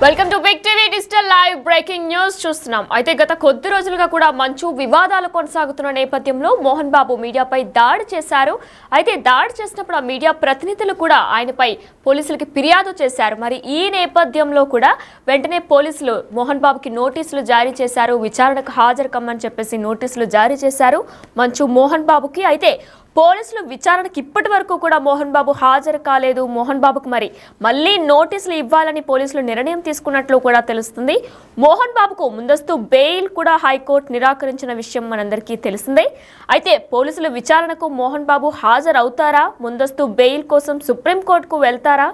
Welcome to Big TV digital live breaking news చూస్తున్నాం. అయితే గత కొద్ది రోజులుగా కూడా మంచు వివాదాలు కొనసాగుతున్న నేపథ్యంలో మోహన్ బాబు మీడియాపై దాడి చేశారు. అయితే దాడి చేసినప్పుడు ఆ మీడియా ప్రతినిధులు కూడా ఆయనపై పోలీసులకి ఫిర్యాదు చేశారు. మరి ఈ నేపథ్యంలో కూడా వెంటనే పోలీసులు మోహన్ బాబుకి నోటీసులు జారీ చేశారు. విచారణకు హాజరు కమ్మని చెప్పేసి నోటీసులు జారీ చేశారు మంచు మోహన్ బాబుకి. అయితే పోలీసులు విచారణకు ఇప్పటి వరకు కూడా మోహన్ బాబు హాజరు కాలేదు. మోహన్ బాబుకు మరి మళ్ళీ నోటీసులు ఇవ్వాలని పోలీసులు నిర్ణయం తీసుకున్నట్లు కూడా తెలుస్తుంది. మోహన్ బాబుకు ముందస్తు బెయిల్ కూడా హైకోర్టు నిరాకరించిన విషయం మనందరికీ తెలిసిందే. అయితే పోలీసులు విచారణకు మోహన్ బాబు హాజరవుతారా, ముందస్తు బెయిల్ కోసం సుప్రీంకోర్టుకు వెళ్తారా,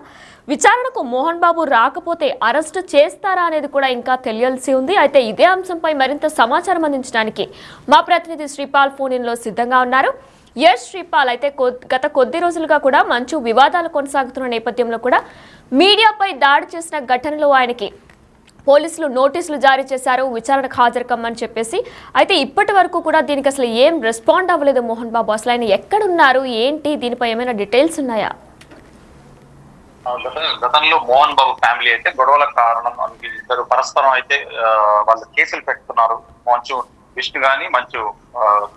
విచారణకు మోహన్ బాబు రాకపోతే అరెస్టు చేస్తారా అనేది కూడా ఇంకా తెలియాల్సి ఉంది. అయితే ఇదే అంశంపై మరింత సమాచారం అందించడానికి మా ప్రతినిధి శ్రీపాల్ ఫోన్ ఇన్లో సిద్ధంగా ఉన్నారు. ఎస్ శ్రీపాల్, అయితే గత కొద్ది రోజులుగా కూడా మంచు వివాదాలు కొనసాగుతున్న నేపథ్యంలో కూడా మీడియాపై దాడి చేసిన ఘటనలో ఆయనకి పోలీసులు నోటీసులు జారీ చేశారు, విచారణకు హాజరు కమ్మని చెప్పేసి. అయితే ఇప్పటి వరకు కూడా దీనికి అసలు ఏం రెస్పాండ్ అవ్వలేదు మోహన్ బాబు. అసలు ఆయన ఎక్కడున్నారు, ఏంటి, దీనిపై ఏమైనా డీటెయిల్స్ ఉన్నాయా? గతంలో మోహన్ బాబు ఫ్యామిలీ అయితే గొడవల కారణం ఇద్దరు పరస్పరం అయితే వాళ్ళు కేసులు పెట్టుకున్నారు. మంచు విష్ణు గాని మంచు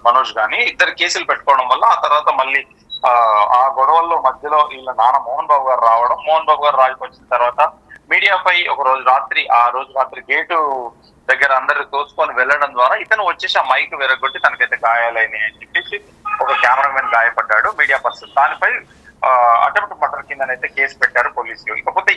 మనోజ్ గాని ఇద్దరు కేసులు పెట్టుకోవడం వల్ల ఆ తర్వాత మళ్ళీ ఆ గొడవల్లో మధ్యలో వీళ్ళ నాన్న మోహన్ బాబు గారు రావడం, మోహన్ బాబు గారు రాజుకు వచ్చిన తర్వాత మీడియాపై ఒక రోజు రాత్రి గేటు దగ్గర అందరు తోసుకొని వెళ్ళడం ద్వారా ఇతను వచ్చేసి ఆ మైక్ విరగొట్టి తనకైతే గాయాలైనాయి అని చెప్పేసి ఒక కెమెరామెన్ గాయపడ్డాడు మీడియా పర్సన్. దానిపై అటెంప్ట్ మర్డర్ కిందనైతే కేసు పెట్టారు పోలీసులు. ఇకపోతే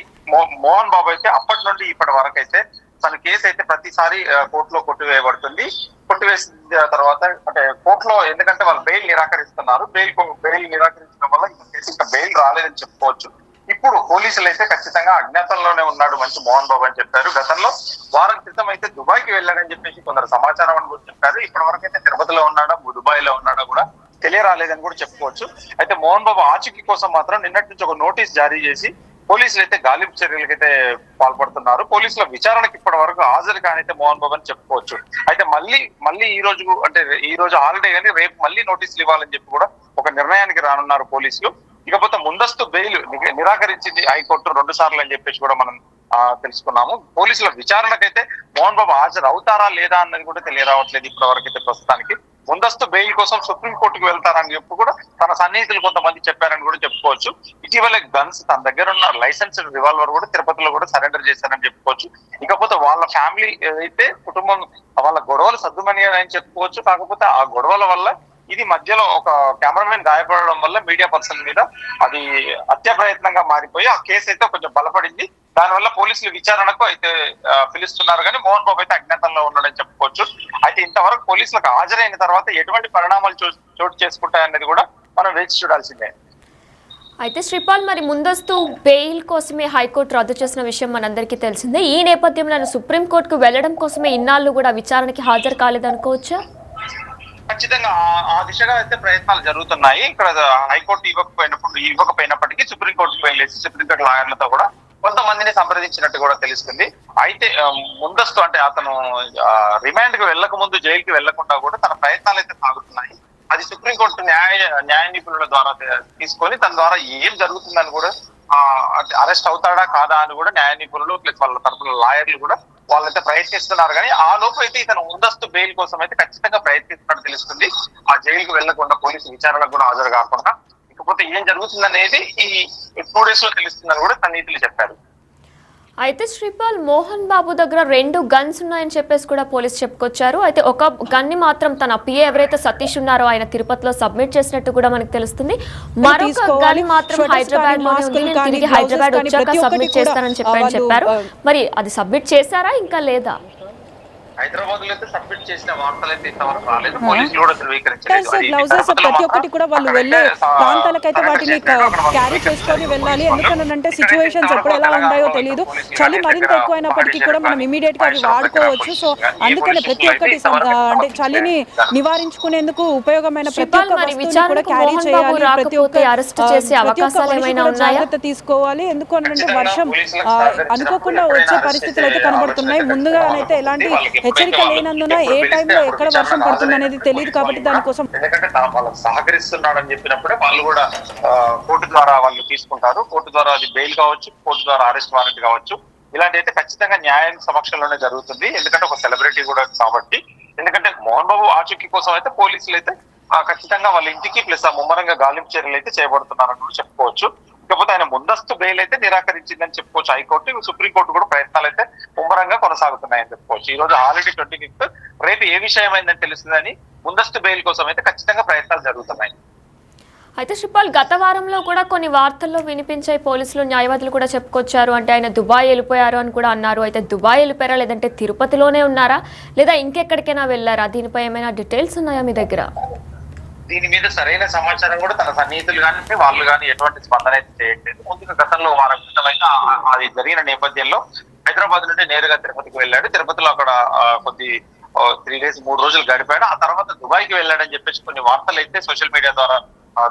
మోహన్ బాబు అయితే అప్పటి నుండి ఇప్పటి వరకు అయితే తన కేసు అయితే ప్రతిసారి కోర్టులో కొట్టివేయబడుతుంది. కొట్టివేసిన తర్వాత అంటే కోర్టులో ఎందుకంటే వాళ్ళు బెయిల్ నిరాకరిస్తున్నారు. బెయిల్ నిరాకరించడం వల్ల ఇంకా బెయిల్ రాలేదని చెప్పుకోవచ్చు. ఇప్పుడు పోలీసులు అయితే ఖచ్చితంగా అజ్ఞాతంలోనే ఉన్నాడు మంచి మోహన్ బాబు అని చెప్పారు. గతంలో వారం క్రితం అయితే దుబాయ్కి వెళ్ళాడని చెప్పేసి కొందరు సమాచారం అని కూడా చెప్పారు. ఇప్పటి వరకు అయితే తిరుపతిలో ఉన్నాడా దుబాయ్లో ఉన్నాడా కూడా తెలియరాలేదని కూడా చెప్పుకోవచ్చు. అయితే మోహన్ బాబు ఆచూకీ కోసం మాత్రం నిన్నటి నుంచి ఒక నోటీస్ జారీ చేసి పోలీసులు అయితే గాలింపు చర్యలకైతే పాల్పడుతున్నారు. పోలీసుల విచారణకు ఇప్పటి వరకు హాజరు కానైతే మోహన్ బాబు అని చెప్పుకోవచ్చు. అయితే మళ్ళీ ఈ రోజు హాలిడే కానీ రేపు మళ్ళీ నోటీసులు ఇవ్వాలని చెప్పి కూడా ఒక నిర్ణయానికి రానున్నారు పోలీసులు. ఇకపోతే ముందస్తు బెయిల్ నిరాకరించింది హైకోర్టు 2 సార్లు అని చెప్పేసి కూడా మనం తెలుసుకున్నాము. పోలీసుల విచారణకైతే మోహన్ బాబు హాజరు అవుతారా లేదా అన్నది కూడా తెలియరావట్లేదు ఇప్పటి వరకు అయితే. ప్రస్తుతానికి ముందస్తు బెయిల్ కోసం సుప్రీంకోర్టుకు వెళ్తారని చెప్పి కూడా తన సన్నిహితులు కొంతమంది చెప్పారని కూడా చెప్పుకోవచ్చు. ఇటీవల గన్స్ తన దగ్గర ఉన్న లైసెన్స్డ్ రివాల్వర్ కూడా తిరుపతిలో కూడా సరెండర్ చేశారని చెప్పుకోవచ్చు. ఇకపోతే వాళ్ళ ఫ్యామిలీ అయితే కుటుంబం వాళ్ళ గొడవలు సద్దుమనియని చెప్పుకోవచ్చు. కాకపోతే ఆ గొడవల వల్ల ఇది మధ్యలో ఒక కెమెరామెన్ గాయపడడం వల్ల మీడియా పర్సన్ మీద అది హత్య ప్రయత్నంగా మారిపోయి ఆ కేసు అయితే కొంచెం బలపడింది. దానివల్ల పోలీసులు విచారణకు అయితే పిలుస్తున్నారు కానీ మోహన్ బాబు అయితే అజ్ఞాతంలో ఉన్నాడని చెప్పుకోవచ్చు. అయితే ఇంతవరకు పోలీసులకు హాజరైన తర్వాత ఎటువంటి పరిణామాలు చోటు చేసుకుంటాయన్నది కూడా మనం వేచి చూడాల్సిందే. అయితే శ్రీపాల్, మరి ముందస్తు బెయిల్ కోసమే హైకోర్టు రద్దు చేసిన విషయం మనందరికీ తెలిసిందే. ఈ నేపథ్యంలో సుప్రీంకోర్టుకు వెళ్లడం కోసమే ఇన్నాళ్ళు కూడా విచారణకి హాజరు కాలేదనుకోవచ్చా? ఖచ్చితంగా ఆ దిశగా అయితే ప్రయత్నాలు జరుగుతున్నాయి. ఇక్కడ హైకోర్టు ఇవ్వకపోయినప్పటికీ సుప్రీంకోర్టుకు వెళ్ళేసి సుప్రీంకోర్టు లాయర్లతో కూడా కొంతమందిని సంప్రదించినట్టు కూడా తెలుస్తుంది. అయితే ముందస్తు అంటే అతను రిమాండ్ కి వెళ్ళక ముందు జైలుకి వెళ్లకుండా కూడా తన ప్రయత్నాలు అయితే సాగుతున్నాయి. అది సుప్రీంకోర్టు న్యాయ నిపుణుల ద్వారా తీసుకొని తన ద్వారా ఏం జరుగుతుందని కూడా అరెస్ట్ అవుతాడా కాదా అని కూడా న్యాయ నిపుణులు ప్లస్ వాళ్ళ తరపున లాయర్లు కూడా వాళ్ళైతే ప్రయత్నిస్తున్నారు. కానీ ఆ లోపు అయితే ఇతను ముందస్తు బెయిల్ కోసం అయితే ఖచ్చితంగా ప్రయత్నిస్తున్నట్టు తెలుస్తుంది. ఆ జైలుకి వెళ్లకుండా పోలీసు విచారణకు కూడా హాజరు కాకుండా. ఇకపోతే ఏం జరుగుతుందనేది ఈ 2 days లో తెలుస్తుందని కూడా సన్నిహితులు చెప్పారు. అయితే శ్రీపాల్, మోహన్ బాబు దగ్గర 2 గన్స్ ఉన్నాయని చెప్పేసి కూడా పోలీసు చెప్పుకొచ్చారు. అయితే ఒక గన్ని మాత్రం తన పిఏ ఎవరైతే సతీష్ ఉన్నారో ఆయన తిరుపతిలో సబ్మిట్ చేసినట్టు కూడా మనకు తెలుస్తుంది. మరొక గన్ మాత్రం హైదరాబాద్ లోనే ఉంది, నేను తిరిగి హైదరాబాద్ వచ్చాక సబ్మిట్ చేస్తానని చెప్పారు. మరి అది సబ్మిట్ చేశారా ఇంకా లేదా? హైదరాబాద్ లో అయితే సబ్మిట్ చేసిన వార్తలు అయితే ఇంతవరకు రాలేదు. పోలీసులు కూడా ధృవీకరించలేదు. ప్రతి ఒక్కటి కూడా వాళ్ళు వెళ్ళే ప్రాంతాలకైతే వాటిని క్యారీ చేసుకొని వెళ్ళాలి. ఎందుకంటే సిచ్యువేషన్స్ ఎప్పుడు ఎలా ఉంటాయో తెలియదు. చలి మరింత ఎక్కువైనప్పటికీ కూడా మనం ఇమీడియట్ గా అవి వాడుకోవచ్చు. సో అందుకని ప్రతి ఒక్కటి అంటే చలిని నివారించుకునేందుకు ఉపయోగమైన ప్రతి ఒక్క వస్తువుని కూడా క్యారీ చేయాలి. ప్రతి ఒక్క జాగ్రత్త తీసుకోవాలి. ఎందుకంటే వర్షం అనుకోకుండా వచ్చే పరిస్థితులు అయితే కనబడుతున్నాయి. ముందుగానైతే ఎలాంటి హెచ్చరిక లేనందున ఏ టైంలో ఎక్కడ వర్షం పడుతుంది అనేది తెలియదు. కాబట్టి దానికోసం ఎందుకంటే వాళ్ళకి సహకరిస్తున్నాడని చెప్పినప్పుడే వాళ్ళు కూడా కోర్టు ద్వారా వాళ్ళు తీసుకుంటారు. కోర్టు ద్వారా అది బెయిల్ కావచ్చు, కోర్టు ద్వారా అరెస్ట్ వారెంట్ కావచ్చు, ఇలాంటి అయితే ఖచ్చితంగా న్యాయం సమక్షంలోనే జరుగుతుంది. ఎందుకంటే ఒక సెలబ్రిటీ కూడా కాబట్టి. ఎందుకంటే మోహన్ బాబు ఆచూకీ కోసం అయితే పోలీసులు అయితే ఖచ్చితంగా వాళ్ళ ఇంటికి ప్లస్ ముమ్మరంగా గాలింపు చర్యలు అయితే చేయబడుతున్నారని కూడా చెప్పుకోవచ్చు. ఇకపోతే ఆయన ముందస్తు బెయిల్ అయితే నిరాకరించిందని చెప్పుకోవచ్చు హైకోర్టు. సుప్రీంకోర్టు కూడా ప్రయత్నాలు అయితే ముమ్మరంగా కొనసాగుతున్నాయని చెప్పుకోవచ్చు. ఈ రోజు ఆల్రెడీ 25th, రేపు ఏ విషయం అయిందని తెలుస్తుందని ముందస్తు బెయిల్ కోసం అయితే ఖచ్చితంగా ప్రయత్నాలు జరుగుతున్నాయి. అయితే శ్రీపాల్, గత వారంలో కూడా కొన్ని వార్తల్లో వినిపించాయి, పోలీసులు న్యాయవాదులు కూడా చెప్పుకొచ్చారు, అంటే ఆయన దుబాయ్ వెళ్ళిపోయారు అని కూడా అన్నారు. అయితే దుబాయ్ వెళ్ళిపోయారా, లేదంటే తిరుపతిలోనే ఉన్నారా, లేదా ఇంకెక్కడికైనా వెళ్ళారా? దీనిపై ఏమైనా డీటెయిల్స్ ఉన్నాయా మీ దగ్గర? దీని మీద సరైన సమాచారం కూడా తన సన్నిహితులు కానీ వాళ్ళు కానీ ఎటువంటి స్పందన అయితే చేయట్లేదు. ముందుగా గతంలో వారం క్రితం అయితే అది జరిగిన నేపథ్యంలో హైదరాబాద్ నుండి నేరుగా తిరుపతికి వెళ్ళాడు. తిరుపతిలో అక్కడ కొద్ది 3 days 3 రోజులు గడిపాడు. ఆ తర్వాత దుబాయ్కి వెళ్ళాడని చెప్పేసి కొన్ని వార్తలు అయితే సోషల్ మీడియా ద్వారా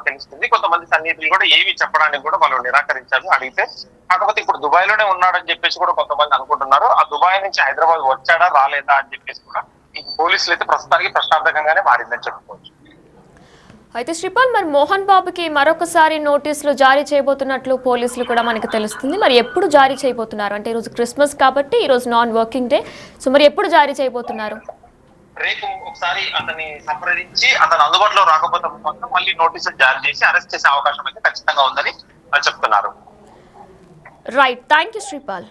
తెలుస్తుంది. కొంతమంది సన్నిహితులు కూడా ఏమి చెప్పడానికి కూడా వాళ్ళు నిరాకరించారు అడిగితే. కాకపోతే ఇప్పుడు దుబాయ్ లోనే ఉన్నాడని చెప్పేసి కూడా కొంతమంది అనుకుంటున్నారు. ఆ దుబాయ్ నుంచి హైదరాబాద్ వచ్చాడా రాలేదా అని చెప్పేసి కూడా పోలీసులు అయితే ప్రస్తుతానికి ప్రశ్నార్థకంగానే మారిందని చెప్పుకోవచ్చు. అయితే శ్రీపాల్, మరి మోహన్ బాబుకి మరొకసారి నోటీసులు జారీ చేయబోతున్నట్లు పోలీసులు కూడా మనకు తెలుస్తుంది. మరి ఎప్పుడు జారీ చేయబోతున్నారు? అంటే ఈరోజు క్రిస్మస్ కాబట్టి ఈరోజు నాన్ వర్కింగ్ డే, సో మరి ఎప్పుడు జారీ చేయబోతున్నారు? రేపు ఒకసారి అతన్ని సంప్రదించి అతను అందుబాటులో రాకపోతే మాత్రం మళ్ళీ నోటీసులు జారీ చేసి అరెస్ట్ చేసే అవకాశం అయితే ఖచ్చితంగా ఉందని చెప్తున్నారు. Right, thank you Sripal.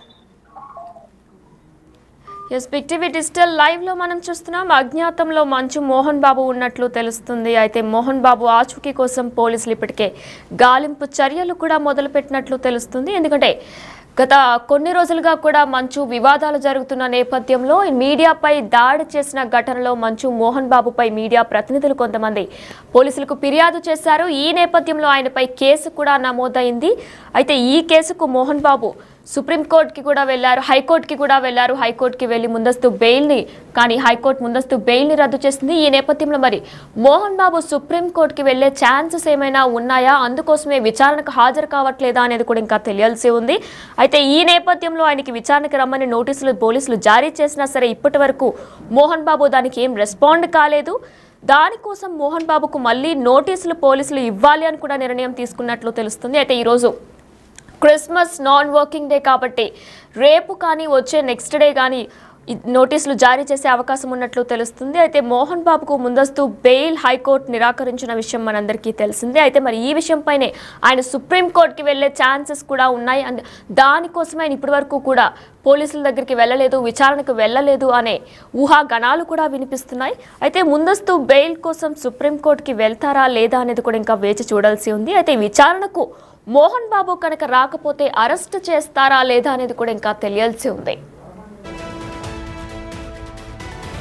Yes, Big TV digital live లో మనం చూస్తున్నాం, అజ్ఞాతంలో మంచు మోహన్ బాబు ఉన్నట్లు తెలుస్తుంది. అయితే మోహన్ బాబు ఆచూకీ కోసం పోలీసులు ఇప్పటికే గాలింపు చర్యలు కూడా మొదలుపెట్టినట్లు తెలుస్తుంది. ఎందుకంటే గత కొన్ని రోజులుగా కూడా మంచు వివాదాలు జరుగుతున్న నేపథ్యంలో మీడియాపై దాడి చేసిన ఘటనలో మంచు మోహన్ బాబుపై మీడియా ప్రతినిధులు కొంతమంది పోలీసులకు ఫిర్యాదు చేశారు. ఈ నేపథ్యంలో ఆయనపై కేసు కూడా నమోదైంది. అయితే ఈ కేసుకు మోహన్ బాబు సుప్రీంకోర్టుకి కూడా వెళ్లారు, హైకోర్టుకి కూడా వెళ్లారు. హైకోర్టుకి వెళ్లి ముందస్తు బెయిల్ని, కానీ హైకోర్టు ముందస్తు బెయిల్ని రద్దు చేసింది. ఈ నేపథ్యంలో మరి మోహన్ బాబు సుప్రీంకోర్టుకి వెళ్లే ఛాన్సెస్ ఏమైనా ఉన్నాయా, అందుకోసమే విచారణకు హాజరు కావట్లేదా అనేది కూడా ఇంకా తెలియాల్సి ఉంది. అయితే ఈ నేపథ్యంలో ఆయనకి విచారణకు రమ్మని నోటీసులు పోలీసులు జారీ చేసినా సరే ఇప్పటి వరకు మోహన్ బాబు దానికి ఏం రెస్పాండ్ కాలేదు. దానికోసం మోహన్ బాబుకు మళ్ళీ నోటీసులు పోలీసులు ఇవ్వాలి అని కూడా నిర్ణయం తీసుకున్నట్లు తెలుస్తుంది. అయితే ఈరోజు క్రిస్మస్ నాన్ వర్కింగ్ డే కాబట్టి రేపు కానీ వచ్చే నెక్స్ట్ డే కానీ నోటీసులు జారీ చేసే అవకాశం ఉన్నట్లు తెలుస్తుంది. అయితే మోహన్ బాబుకు ముందస్తు బెయిల్ హైకోర్టు నిరాకరించిన విషయం మనందరికీ తెలిసిందే. అయితే మరి ఈ విషయంపైనే ఆయన సుప్రీంకోర్టుకి వెళ్లే ఛాన్సెస్ కూడా ఉన్నాయి. దానికోసమే ఆయన ఇప్పటి వరకు కూడా పోలీసుల దగ్గరికి వెళ్ళలేదు, విచారణకు వెళ్ళలేదు అనే ఊహాగణాలు కూడా వినిపిస్తున్నాయి. అయితే ముందస్తు బెయిల్ కోసం సుప్రీంకోర్టుకి వెళ్తారా లేదా అనేది కూడా ఇంకా వేచి చూడాల్సి ఉంది. అయితే విచారణకు మోహన్ బాబు కనుక రాకపోతే అరెస్ట్ చేస్తారా లేదా అనేది కూడా ఇంకా తెలియాల్సి ఉంది.